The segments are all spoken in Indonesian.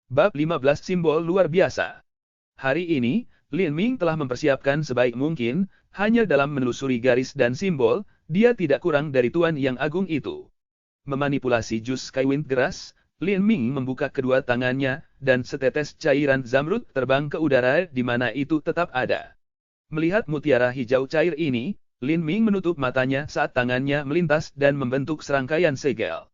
Bab 15 Simbol Luar Biasa. Hari ini, Lin Ming telah mempersiapkan sebaik mungkin, hanya dalam menelusuri garis dan simbol, dia tidak kurang dari Tuan Yang Agung itu. Memanipulasi jus Skywind Grass, Lin Ming membuka kedua tangannya, dan setetes cairan zamrud terbang ke udara di mana itu tetap ada. Melihat mutiara hijau cair ini, Lin Ming menutup matanya saat tangannya melintas dan membentuk serangkaian segel.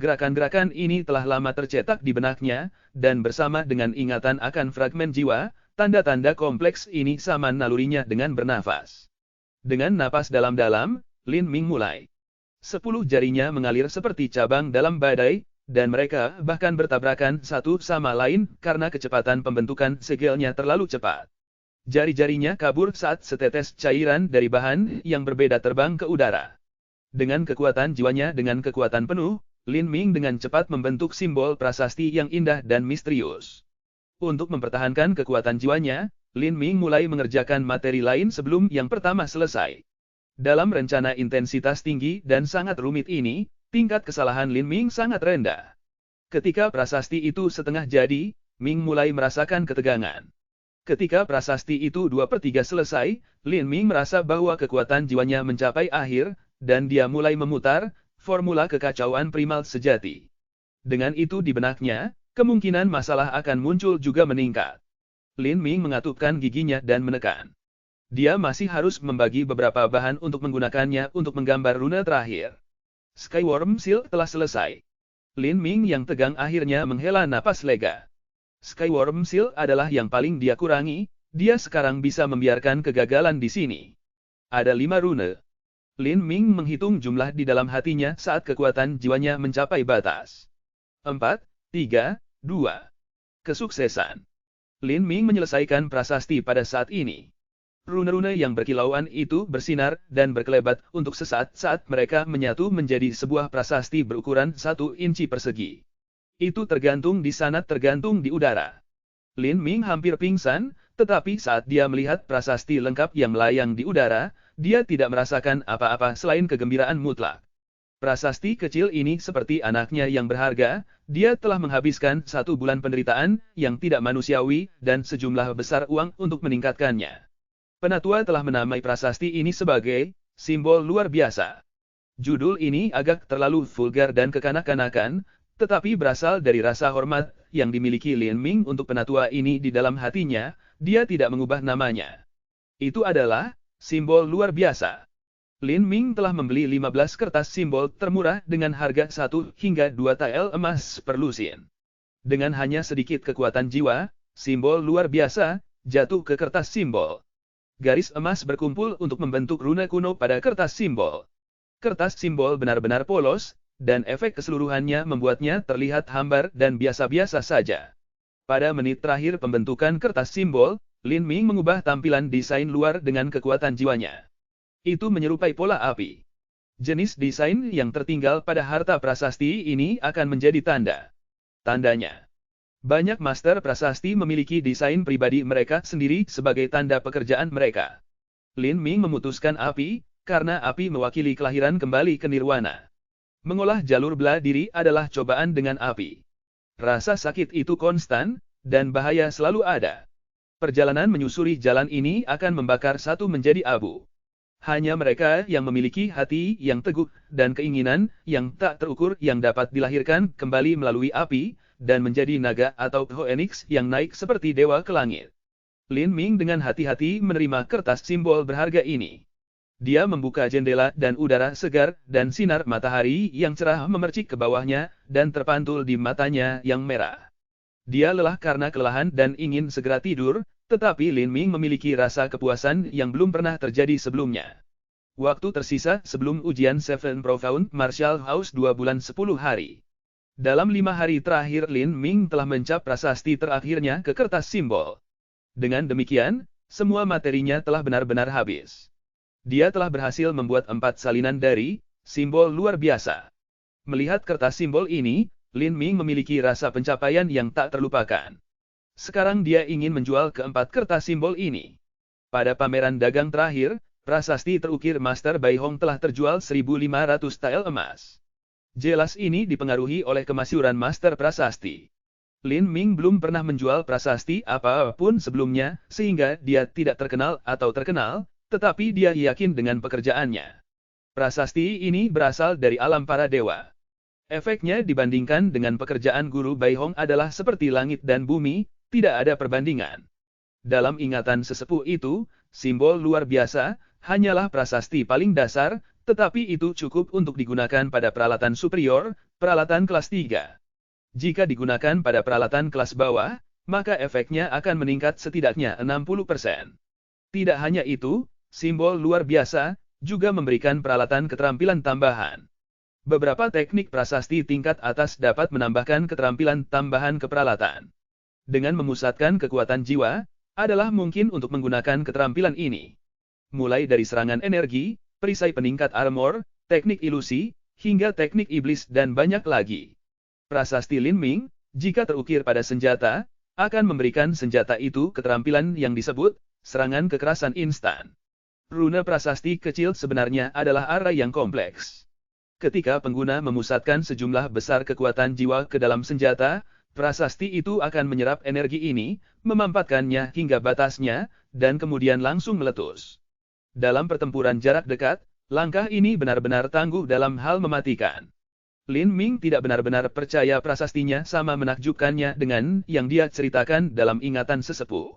Gerakan-gerakan ini telah lama tercetak di benaknya, dan bersama dengan ingatan akan fragmen jiwa, tanda-tanda kompleks ini sama nalurinya dengan bernafas. Dengan napas dalam-dalam, Lin Ming mulai. 10 jarinya mengalir seperti cabang dalam badai, dan mereka bahkan bertabrakan satu sama lain karena kecepatan pembentukan segelnya terlalu cepat. Jari-jarinya kabur saat setetes cairan dari bahan yang berbeda terbang ke udara. Dengan kekuatan jiwanya dengan kekuatan penuh, Lin Ming dengan cepat membentuk simbol prasasti yang indah dan misterius. Untuk mempertahankan kekuatan jiwanya, Lin Ming mulai mengerjakan materi lain sebelum yang pertama selesai. Dalam rencana intensitas tinggi dan sangat rumit ini, tingkat kesalahan Lin Ming sangat rendah. Ketika prasasti itu setengah jadi, Ming mulai merasakan ketegangan. Ketika prasasti itu 2/3 selesai, Lin Ming merasa bahwa kekuatan jiwanya mencapai akhir, dan dia mulai memutar formula kekacauan primal sejati. Dengan itu di benaknya, kemungkinan masalah akan muncul juga meningkat. Lin Ming mengatupkan giginya dan menekan. Dia masih harus membagi beberapa bahan untuk menggunakannya untuk menggambar rune terakhir. Skyworm Seal telah selesai. Lin Ming yang tegang akhirnya menghela napas lega. Skyworm Seal adalah yang paling dia kurangi, dia sekarang bisa membiarkan kegagalan di sini. Ada 5 rune. Lin Ming menghitung jumlah di dalam hatinya saat kekuatan jiwanya mencapai batas. 4, 3, 2. Kesuksesan. Lin Ming menyelesaikan prasasti pada saat ini. Rune-rune yang berkilauan itu bersinar dan berkelebat untuk sesaat saat mereka menyatu menjadi sebuah prasasti berukuran 1 inci persegi. Itu tergantung di sana tergantung di udara. Lin Ming hampir pingsan, tetapi saat dia melihat prasasti lengkap yang melayang di udara, dia tidak merasakan apa-apa selain kegembiraan mutlak. Prasasti kecil ini seperti anaknya yang berharga, dia telah menghabiskan 1 bulan penderitaan yang tidak manusiawi dan sejumlah besar uang untuk meningkatkannya. Penatua telah menamai prasasti ini sebagai simbol luar biasa. Judul ini agak terlalu vulgar dan kekanak-kanakan, tetapi berasal dari rasa hormat yang dimiliki Lin Ming untuk penatua ini di dalam hatinya, dia tidak mengubah namanya. Itu adalah simbol luar biasa. Lin Ming telah membeli 15 kertas simbol termurah dengan harga 1 hingga 2 tael emas per lusin. Dengan hanya sedikit kekuatan jiwa, simbol luar biasa jatuh ke kertas simbol. Garis emas berkumpul untuk membentuk rune kuno pada kertas simbol. Kertas simbol benar-benar polos, dan efek keseluruhannya membuatnya terlihat hambar dan biasa-biasa saja. Pada menit terakhir pembentukan kertas simbol, Lin Ming mengubah tampilan desain luar dengan kekuatan jiwanya. Itu menyerupai pola api. Jenis desain yang tertinggal pada harta prasasti ini akan menjadi tandanya. Banyak master prasasti memiliki desain pribadi mereka sendiri sebagai tanda pekerjaan mereka. Lin Ming memutuskan api, karena api mewakili kelahiran kembali ke nirwana. Mengolah jalur bela diri adalah cobaan dengan api. Rasa sakit itu konstan, dan bahaya selalu ada. Perjalanan menyusuri jalan ini akan membakar satu menjadi abu. Hanya mereka yang memiliki hati yang teguh dan keinginan yang tak terukur yang dapat dilahirkan kembali melalui api, dan menjadi naga atau Phoenix yang naik seperti dewa ke langit. Lin Ming dengan hati-hati menerima kertas simbol berharga ini. Dia membuka jendela dan udara segar dan sinar matahari yang cerah memercik ke bawahnya dan terpantul di matanya yang merah. Dia lelah karena kelelahan dan ingin segera tidur, tetapi Lin Ming memiliki rasa kepuasan yang belum pernah terjadi sebelumnya. Waktu tersisa sebelum ujian Seven Profound Martial House 2 bulan 10 hari. Dalam 5 hari terakhir Lin Ming telah mencap prasasti terakhirnya ke kertas simbol. Dengan demikian, semua materinya telah benar-benar habis. Dia telah berhasil membuat 4 salinan dari simbol luar biasa. Melihat kertas simbol ini, Lin Ming memiliki rasa pencapaian yang tak terlupakan. Sekarang dia ingin menjual ke-4 kertas simbol ini. Pada pameran dagang terakhir, prasasti terukir Master Bai Hong telah terjual 1.500 tael emas. Jelas ini dipengaruhi oleh kemasyhuran Master Prasasti. Lin Ming belum pernah menjual prasasti apapun sebelumnya, sehingga dia tidak terkenal atau terkenal, tetapi dia yakin dengan pekerjaannya. Prasasti ini berasal dari alam para dewa. Efeknya dibandingkan dengan pekerjaan Guru Bai Hong adalah seperti langit dan bumi, tidak ada perbandingan. Dalam ingatan sesepuh itu, simbol luar biasa, hanyalah prasasti paling dasar, tetapi itu cukup untuk digunakan pada peralatan superior, peralatan kelas 3. Jika digunakan pada peralatan kelas bawah, maka efeknya akan meningkat setidaknya 60%. Tidak hanya itu, simbol luar biasa juga memberikan peralatan keterampilan tambahan. Beberapa teknik prasasti tingkat atas dapat menambahkan keterampilan tambahan ke peralatan. Dengan memusatkan kekuatan jiwa, adalah mungkin untuk menggunakan keterampilan ini. Mulai dari serangan energi, perisai peningkat armor, teknik ilusi, hingga teknik iblis dan banyak lagi. Prasasti Lin Ming, jika terukir pada senjata, akan memberikan senjata itu keterampilan yang disebut serangan kekerasan instan. Runa prasasti kecil sebenarnya adalah array yang kompleks. Ketika pengguna memusatkan sejumlah besar kekuatan jiwa ke dalam senjata, prasasti itu akan menyerap energi ini, memampatkannya hingga batasnya, dan kemudian langsung meletus. Dalam pertempuran jarak dekat, langkah ini benar-benar tangguh dalam hal mematikan. Lin Ming tidak benar-benar percaya prasastinya sama menakjubkannya dengan yang dia ceritakan dalam ingatan sesepuh.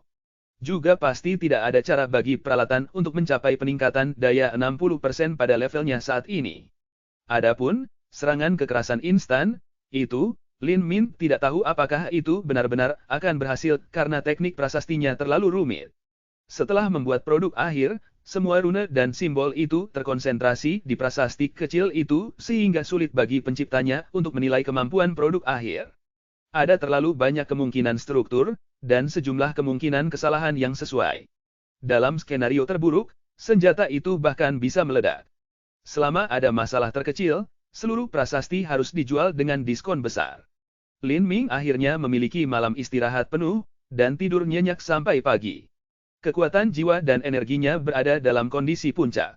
Juga pasti tidak ada cara bagi peralatan untuk mencapai peningkatan daya 60% pada levelnya saat ini. Adapun, serangan kekerasan instan, itu, Lin Ming tidak tahu apakah itu benar-benar akan berhasil karena teknik prasastinya terlalu rumit. Setelah membuat produk akhir, semua rune dan simbol itu terkonsentrasi di prasasti kecil itu sehingga sulit bagi penciptanya untuk menilai kemampuan produk akhir. Ada terlalu banyak kemungkinan struktur, dan sejumlah kemungkinan kesalahan yang sesuai. Dalam skenario terburuk, senjata itu bahkan bisa meledak. Selama ada masalah terkecil, seluruh prasasti harus dijual dengan diskon besar. Lin Ming akhirnya memiliki malam istirahat penuh, dan tidur nyenyak sampai pagi. Kekuatan jiwa dan energinya berada dalam kondisi puncak.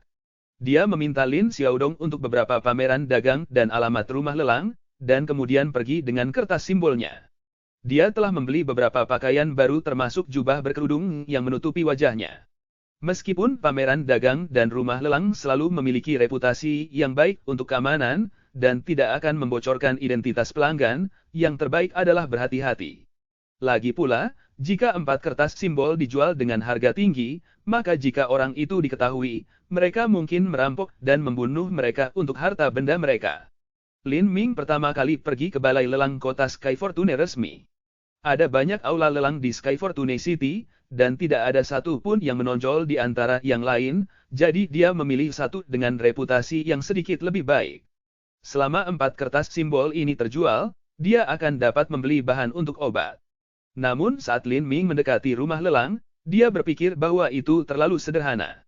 Dia meminta Lin Xiaodong untuk beberapa pameran dagang dan alamat rumah lelang, dan kemudian pergi dengan kertas simbolnya. Dia telah membeli beberapa pakaian baru termasuk jubah berkerudung yang menutupi wajahnya. Meskipun pameran dagang dan rumah lelang selalu memiliki reputasi yang baik untuk keamanan, dan tidak akan membocorkan identitas pelanggan, yang terbaik adalah berhati-hati. Lagi pula, jika 4 kertas simbol dijual dengan harga tinggi, maka jika orang itu diketahui, mereka mungkin merampok dan membunuh mereka untuk harta benda mereka. Lin Ming pertama kali pergi ke balai lelang kota Sky Fortune resmi. Ada banyak aula lelang di Sky Fortune City, dan tidak ada satu pun yang menonjol di antara yang lain, jadi dia memilih satu dengan reputasi yang sedikit lebih baik. Selama 4 kertas simbol ini terjual, dia akan dapat membeli bahan untuk obat. Namun saat Lin Ming mendekati rumah lelang, dia berpikir bahwa itu terlalu sederhana.